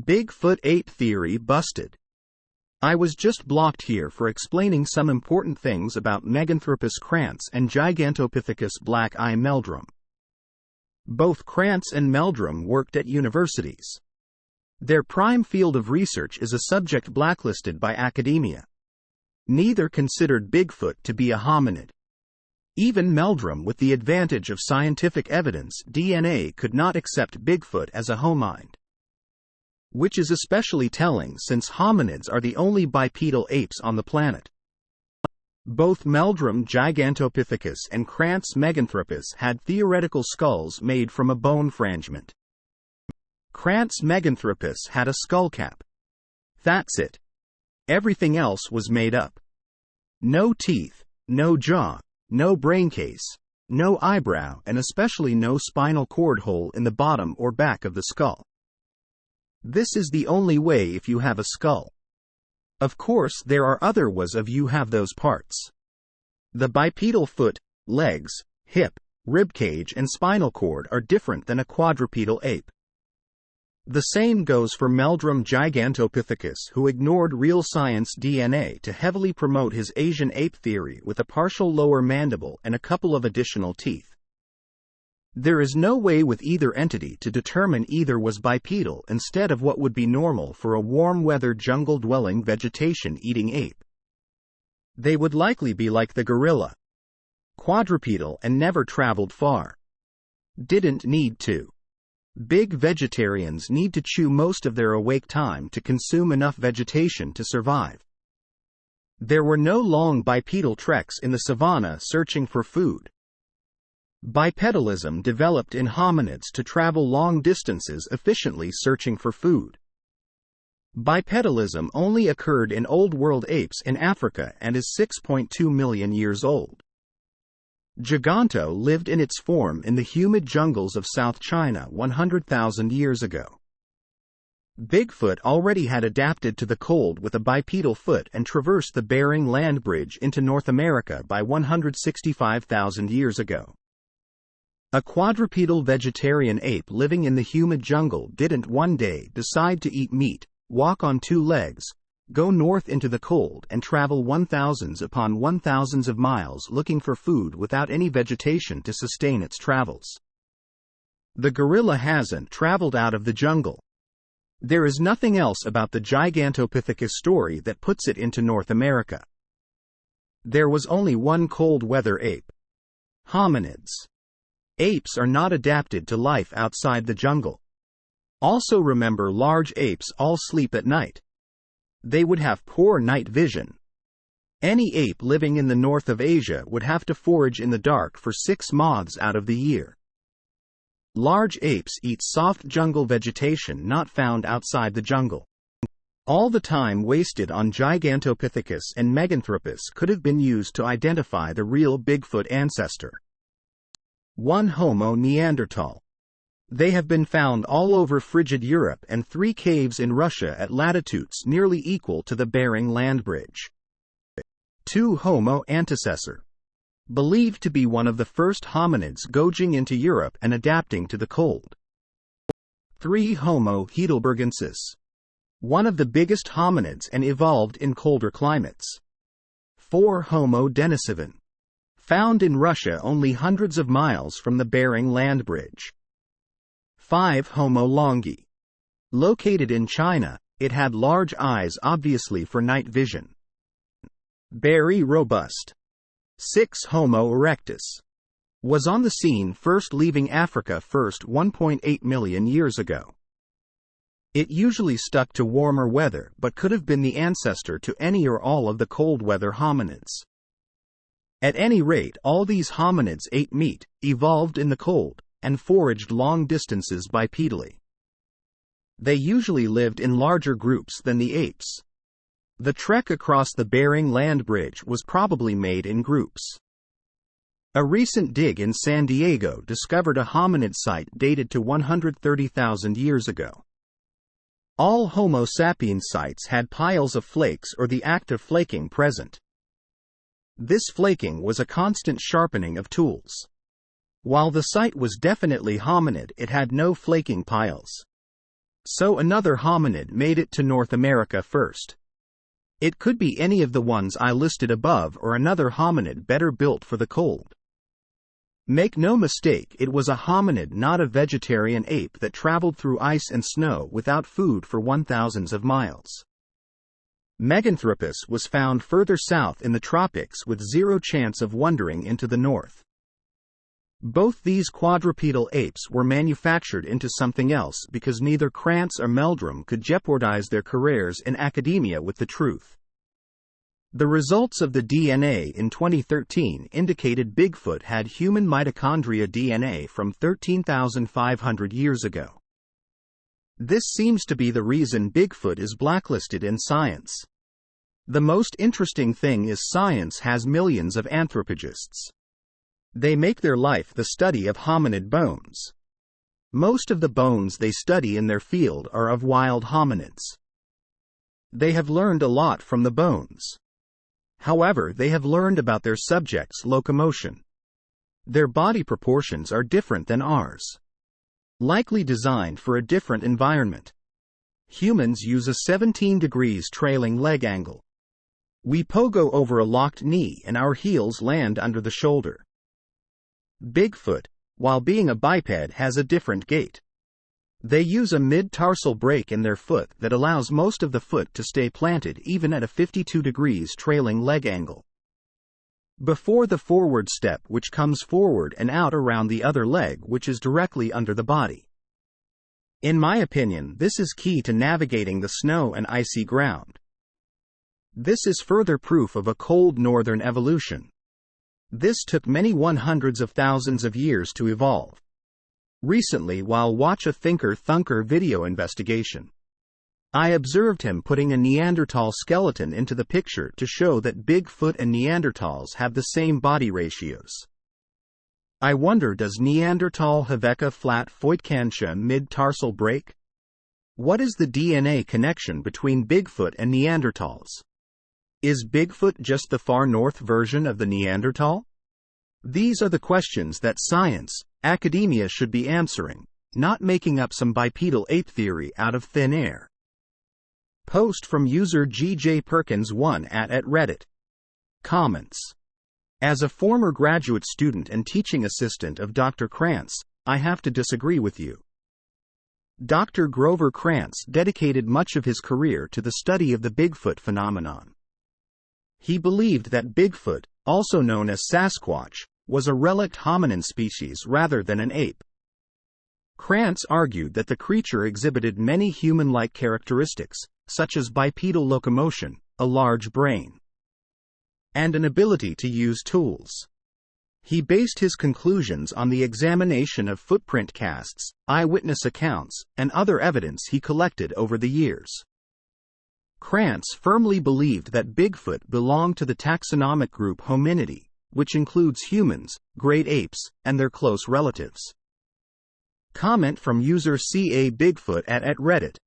Bigfoot ape theory busted. I was just blocked here for explaining some important things about meganthropis krantz and gigantopithicus blacki meldrum. Both krantz and meldrum worked at universities. Their prime field of research is a subject blacklisted by academia. Neither considered Bigfoot to be a hominid. Even meldrum, with the advantage of scientific evidence, DNA, could not accept Bigfoot as a hominid. Which is especially telling since hominids are the only bipedal apes on the planet. Both meldrum gigantopithicus and krantz meganthropis had theoretical skulls made from a bone fragment. Krantz meganthropis had a skull cap. That's it. Everything else was made up. No teeth, no jaw, no braincase, no eyebrow, and especially no spinal cord hole in the bottom or back of the skull. This is the only way if you have a skull. Of course, there are other ways of you have those parts. The bipedal foot, legs, hip, ribcage, and spinal cord are different than a quadrupedal ape. The same goes for meldrum gigantopithecus, who ignored real science DNA to heavily promote his Asian ape theory with a partial lower mandible and a couple of additional teeth. There is no way with either entity to determine either was bipedal instead of what would be normal for a warm-weather jungle-dwelling vegetation-eating ape. They would likely be like the gorilla. Quadrupedal and never traveled far. Didn't need to. Big vegetarians need to chew most of their awake time to consume enough vegetation to survive. There were no long bipedal treks in the savanna searching for food. Bipedalism developed in hominids to travel long distances efficiently searching for food. Bipedalism only occurred in Old World apes in Africa and is 6.2 million years old. Giganto lived in its form in the humid jungles of South China 100,000 years ago. Bigfoot already had adapted to the cold with a bipedal foot and traversed the Bering Land Bridge into North America by 165,000 years ago. A quadrupedal vegetarian ape living in the humid jungle didn't one day decide to eat meat, walk on two legs, go north into the cold, and travel 1,000s upon 1,000s of miles looking for food without any vegetation to sustain its travels. The gorilla hasn't traveled out of the jungle. There is nothing else about the Gigantopithecus story that puts it into North America. There was only one cold-weather ape. Hominids. Apes are not adapted to life outside the jungle. Also remember, large apes all sleep at night. They would have poor night vision. Any ape living in the north of Asia would have to forage in the dark for 6 months out of the year. Large apes eat soft jungle vegetation not found outside the jungle. All the time wasted on Gigantopithecus and Meganthropis could have been used to identify the real Bigfoot ancestor. 1. Homo neanderthal. They have been found all over frigid Europe and 3 caves in Russia at latitudes nearly equal to the Bering Land Bridge. 2. Homo antecessor. Believed to be one of the first hominids gouging into Europe and adapting to the cold. 3. Homo heidelbergensis. One of the biggest hominids and evolved in colder climates. 4. Homo denisovans. Found in Russia only hundreds of miles from the Bering Land Bridge. 5. Homo longi. Located in China, it had large eyes obviously for night vision. Very robust. 6. Homo erectus. Was on the scene first leaving Africa 1.8 million years ago. It usually stuck to warmer weather but could have been the ancestor to any or all of the cold weather hominids. At any rate, all these hominids ate meat, evolved in the cold, and foraged long distances bipedally. They usually lived in larger groups than the apes. The trek across the Bering Land Bridge was probably made in groups. A recent dig in San Diego discovered a hominid site dated to 130,000 years ago. All Homo sapiens sites had piles of flakes or the act of flaking present. This flaking was a constant sharpening of tools. While the site was definitely hominid, it had no flaking piles. So another hominid made it to North America first. It could be any of the ones I listed above or another hominid better built for the cold. Make no mistake, it was a hominid, not a vegetarian ape that traveled through ice and snow without food for 1,000s of miles. Meganthropis was found further south in the tropics with zero chance of wandering into the north. Both these quadrupedal apes were manufactured into something else because neither Krantz or Meldrum could jeopardize their careers in academia with the truth. The results of the DNA in 2013 indicated Bigfoot had human mitochondria DNA from 13,500 years ago. This seems to be the reason Bigfoot is blacklisted in science. The most interesting thing is science has millions of anthropologists. They make their life the study of hominid bones. Most of the bones they study in their field are of wild hominids. They have learned a lot from the bones. However, they have learned about their subject's locomotion. Their body proportions are different than ours. Likely designed for a different environment. Humans use a 17 degrees trailing leg angle. We pogo over a locked knee and our heels land under the shoulder. Bigfoot, while being a biped, has a different gait. They use a mid-tarsal break in their foot that allows most of the foot to stay planted even at a 52 degrees trailing leg angle. Before the forward step, which comes forward and out around the other leg, which is directly under the body. In my opinion, this is key to navigating the snow and icy ground. This is further proof of a cold northern evolution. This took many 100s of thousands of years to evolve. Recently, while watch a Thinker Thunker video investigation, I observed him putting a Neanderthal skeleton into the picture to show that Bigfoot and Neanderthals have the same body ratios. I wonder, does Neanderthal have a flat Voigtkansche mid-tarsal break? What is the DNA connection between Bigfoot and Neanderthals? Is Bigfoot just the far north version of the Neanderthal? These are the questions that science, academia should be answering, not making up some bipedal ape theory out of thin air. Post from user GJPerkins1 at Reddit. Comments. As a former graduate student and teaching assistant of Dr. Krantz, I have to disagree with you. Dr. Grover Krantz dedicated much of his career to the study of the Bigfoot phenomenon. He believed that Bigfoot, also known as Sasquatch, was a relict hominin species rather than an ape. Krantz argued that the creature exhibited many human-like characteristics, such as bipedal locomotion, a large brain, and an ability to use tools. He based his conclusions on the examination of footprint casts, eyewitness accounts, and other evidence he collected over the years. Krantz firmly believed that Bigfoot belonged to the taxonomic group Hominidae, which includes humans, great apes, and their close relatives. Comment from user CA Bigfoot at Reddit.